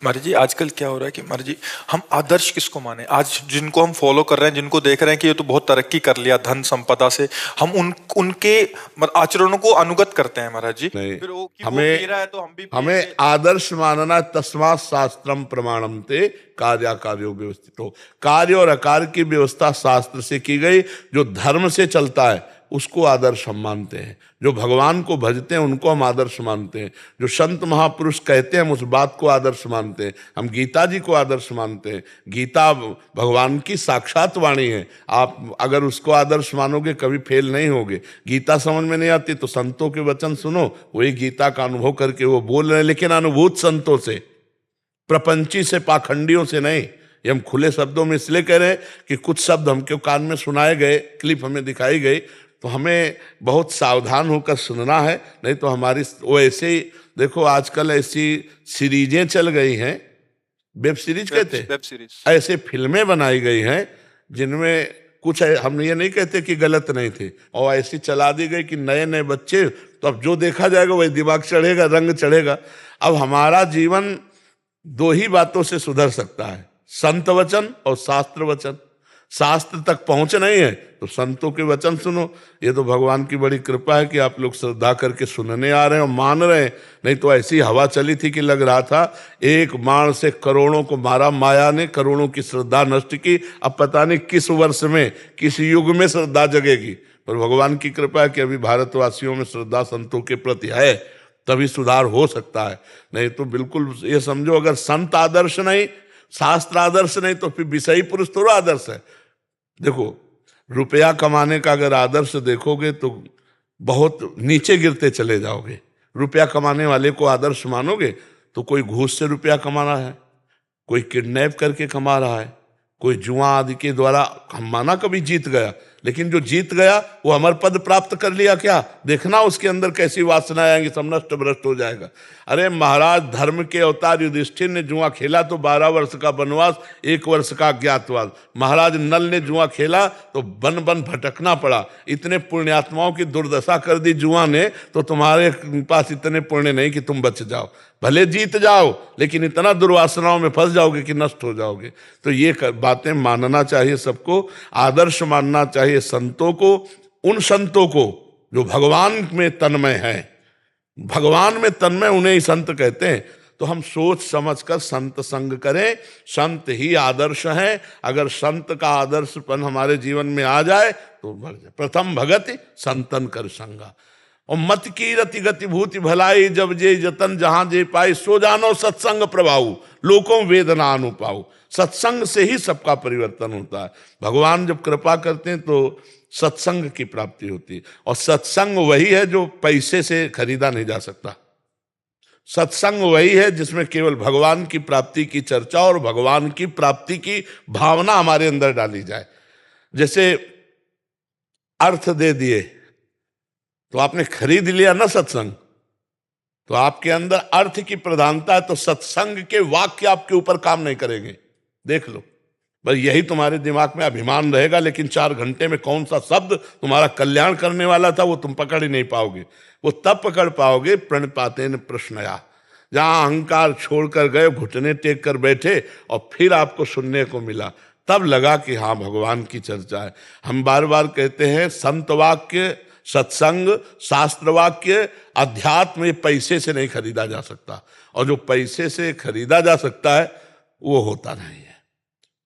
महाराज जी आजकल क्या हो रहा है कि महाराज जी हम आदर्श किसको माने? आज जिनको हम फॉलो कर रहे हैं, जिनको देख रहे हैं कि ये तो बहुत तरक्की कर लिया धन संपदा से, हम उनके आचरणों को अनुगत करते हैं महाराज जी। नहीं, फिर वो कि वो हमें पी रहा है तो हम भी हमें पिएंगे। आदर्श मानना। तस्मात् शास्त्रम प्रमाणम ते कार्य कार्यो व्यवस्थित हो। कार्य और अकार्य की व्यवस्था शास्त्र से की गई। जो धर्म से चलता है उसको आदर्श हम मानते हैं। जो भगवान को भजते हैं उनको हम आदर्श मानते हैं। जो संत महापुरुष कहते हैं हम उस बात को आदर्श मानते हैं। हम गीता जी को आदर्श मानते हैं। गीता भगवान की साक्षात वाणी है। आप अगर उसको आदर्श मानोगे कभी फेल नहीं होगे। गीता समझ में नहीं आती तो संतों के वचन सुनो, वही गीता का अनुभव करके वो बोल रहे हैं, लेकिन अनुभूत संतों से, प्रपंची से, पाखंडियों से नहीं। ये हम खुले शब्दों में इसलिए कह रहे हैं कि कुछ शब्द हमके कान में सुनाए गए, क्लिप हमें दिखाई गई, तो हमें बहुत सावधान होकर सुनना है। नहीं तो हमारी वो ऐसे ही, देखो आजकल ऐसी सीरीजें चल गई हैं, वेब सीरीज कहते हैं, वेब सीरीज। ऐसे फिल्में बनाई गई हैं जिनमें कुछ हम ये नहीं कहते कि गलत नहीं थे, और ऐसी चला दी गई कि नए नए बच्चे, तो अब जो देखा जाएगा वही दिमाग चढ़ेगा, रंग चढ़ेगा। अब हमारा जीवन दो ही बातों से सुधर सकता है, संत वचन और शास्त्र वचन। शास्त्र तक पहुंच नहीं है तो संतों के वचन सुनो। ये तो भगवान की बड़ी कृपा है कि आप लोग श्रद्धा करके सुनने आ रहे हैं और मान रहे हैं। नहीं तो ऐसी हवा चली थी कि लग रहा था एक बाण से करोड़ों को मारा माया ने, करोड़ों की श्रद्धा नष्ट की। अब पता नहीं किस वर्ष में, किस युग में श्रद्धा जगेगी। पर भगवान की कृपा है कि अभी भारतवासियों में श्रद्धा संतों के प्रति है, तभी सुधार हो सकता है। नहीं तो बिल्कुल ये समझो, अगर संत आदर्श नहीं, शास्त्र आदर्श नहीं, तो फिर विषयी पुरुष थोड़ा आदर्श है। देखो, रुपया कमाने का अगर आदर्श देखोगे तो बहुत नीचे गिरते चले जाओगे। रुपया कमाने वाले को आदर्श मानोगे तो कोई घूस से रुपया कमा रहा है, कोई किडनैप करके कमा रहा है, कोई जुआ आदि के द्वारा। हम माना कभी जीत गया, लेकिन जो जीत गया वो अमर पद प्राप्त कर लिया क्या? देखना उसके अंदर कैसी वासनाएं आएंगी, सब नष्ट भ्रष्ट हो जाएगा। अरे महाराज, धर्म के अवतार युधिष्ठिर ने जुआ खेला तो 12 वर्ष का वनवास, 1 वर्ष का अज्ञातवास। महाराज नल ने जुआ खेला तो बन बन भटकना पड़ा। इतने पुण्यात्माओं की दुर्दशा कर दी जुआ ने, तो तुम्हारे पास इतने पुण्य नहीं कि तुम बच जाओ। भले जीत जाओ लेकिन इतना दुर्वासनाओं में फंस जाओगे कि नष्ट हो जाओगे। तो ये बातें मानना चाहिए सबको, आदर्श मानना चाहिए संतों को, उन संतों को जो भगवान में तन्मय हैं। भगवान में तन्मय उन्हें ही संत कहते हैं। तो हम सोच समझकर संत संग करें, संत ही आदर्श हैं। अगर संत का आदर्शपन हमारे जीवन में आ जाए तो बढ़ जाए। प्रथम भगति संतन कर संगा, और मत की रति गति भूति भलाई, जब जे जतन जहां जे पाई, सो जानो सत्संग प्रभाऊ, लोकों वेदना अनुपाऊ। सत्संग से ही सबका परिवर्तन होता है। भगवान जब कृपा करते हैं तो सत्संग की प्राप्ति होती है, और सत्संग वही है जो पैसे से खरीदा नहीं जा सकता। सत्संग वही है जिसमें केवल भगवान की प्राप्ति की चर्चा और भगवान की प्राप्ति की भावना हमारे अंदर डाली जाए। जैसे अर्थ दे दिए तो आपने खरीद लिया ना सत्संग, तो आपके अंदर अर्थ की प्रधानता है, तो सत्संग के वाक्य आपके ऊपर काम नहीं करेंगे। देख लो, बस यही तुम्हारे दिमाग में अभिमान रहेगा, लेकिन 4 घंटे में कौन सा शब्द तुम्हारा कल्याण करने वाला था वो तुम पकड़ ही नहीं पाओगे। वो तब पकड़ पाओगे प्रणपाते न प्रश्नया, जहां अहंकार छोड़कर गए, घुटने टेक कर बैठे और फिर आपको सुनने को मिला, तब लगा कि हाँ भगवान की चर्चा है। हम बार बार कहते हैं संत वाक्य, सत्संग, शास्त्र वाक्य, अध्यात्म, ये पैसे से नहीं खरीदा जा सकता। और जो पैसे से खरीदा जा सकता है वो होता नहीं है,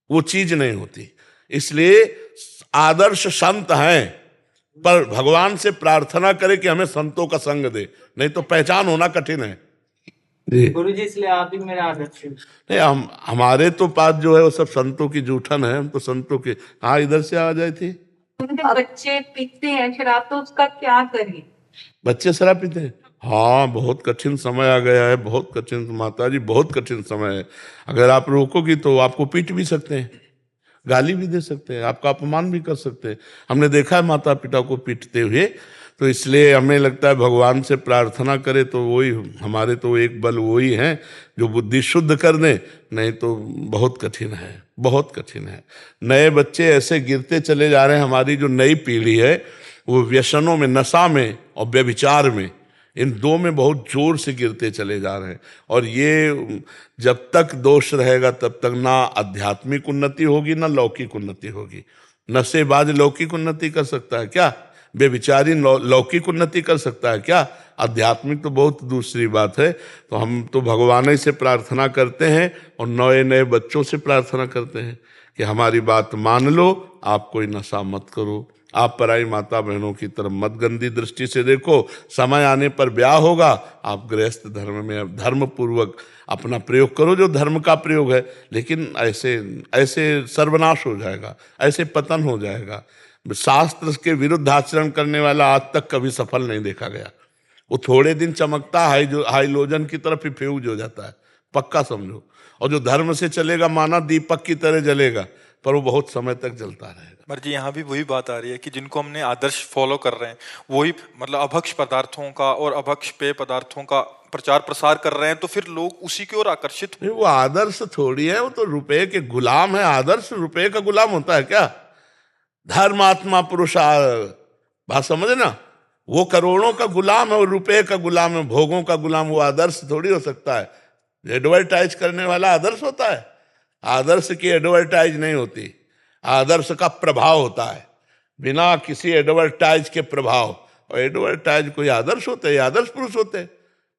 वो चीज नहीं होती। इसलिए आदर्श संत हैं, पर भगवान से प्रार्थना करें कि हमें संतों का संग दे, नहीं तो पहचान होना कठिन है। गुरु जी, इसलिए आप ही मेरा आदर्श है। नहीं, हमारे तो पास जो है वो सब संतों की जूठन है। हम तो संतों के, हाँ इधर से आ जाए थी। बच्चे पीते हैं शराब, तो उसका क्या करें? बच्चे शराब पीते हैं? हाँ, बहुत कठिन समय आ गया है, बहुत कठिन माता जी, बहुत कठिन समय है। अगर आप रोकोगी तो आपको पीट भी सकते हैं, गाली भी दे सकते हैं, आपका अपमान भी कर सकते हैं। हमने देखा है माता पिता को पीटते हुए। तो इसलिए हमें लगता है भगवान से प्रार्थना करें तो वही हमारे तो एक बल वही है जो बुद्धि शुद्ध कर दे, नहीं तो बहुत कठिन है, बहुत कठिन है। नए बच्चे ऐसे गिरते चले जा रहे हैं। हमारी जो नई पीढ़ी है वो व्यसनों में, नशा में और व्यभिचार में, इन दो में बहुत जोर से गिरते चले जा रहे हैं। और ये जब तक दोष रहेगा तब तक ना आध्यात्मिक उन्नति होगी ना लौकिक उन्नति होगी। नशेबाज लौकिक उन्नति कर सकता है क्या? बेविचारी लौकिक उन्नति कर सकता है क्या? आध्यात्मिक तो बहुत दूसरी बात है। तो हम तो भगवान ही से प्रार्थना करते हैं और नए नए बच्चों से प्रार्थना करते हैं कि हमारी बात मान लो, आप कोई नशा मत करो, आप पराई माता बहनों की तरफ मत गंदी दृष्टि से देखो, समय आने पर ब्याह होगा, आप गृहस्थ धर्म में धर्म पूर्वक अपना प्रयोग करो जो धर्म का प्रयोग है। लेकिन ऐसे ऐसे सर्वनाश हो जाएगा, ऐसे पतन हो जाएगा। शास्त्र के विरुद्ध आचरण करने वाला आज तक कभी सफल नहीं देखा गया। वो थोड़े दिन चमकता हाइलोजन की तरफ ही फ्यूज हो जाता है, पक्का समझो। और जो धर्म से चलेगा माना दीपक की तरह जलेगा, पर वो बहुत समय तक जलता रहेगा। मर्जी यहाँ भी वही बात आ रही है कि जिनको हमने आदर्श फॉलो कर रहे हैं वही मतलब अभक्ष पदार्थों का और अभक्ष पेय पदार्थों का प्रचार प्रसार कर रहे हैं, तो फिर लोग उसी की ओर आकर्षित। नहीं, वो आदर्श थोड़ी है, वो तो रुपए के गुलाम है। आदर्श रुपए का गुलाम होता है क्या? धर्मात्मा पुरुषार, बात समझे ना? वो करोड़ों का गुलाम है और रुपए का गुलाम है, भोगों का गुलाम। वो आदर्श थोड़ी हो सकता है। एडवर्टाइज करने वाला आदर्श होता है? आदर्श की एडवर्टाइज नहीं होती, आदर्श का प्रभाव होता है, बिना किसी एडवर्टाइज के प्रभाव। और एडवर्टाइज कोई आदर्श होते हैं? आदर्श पुरुष होते हैं।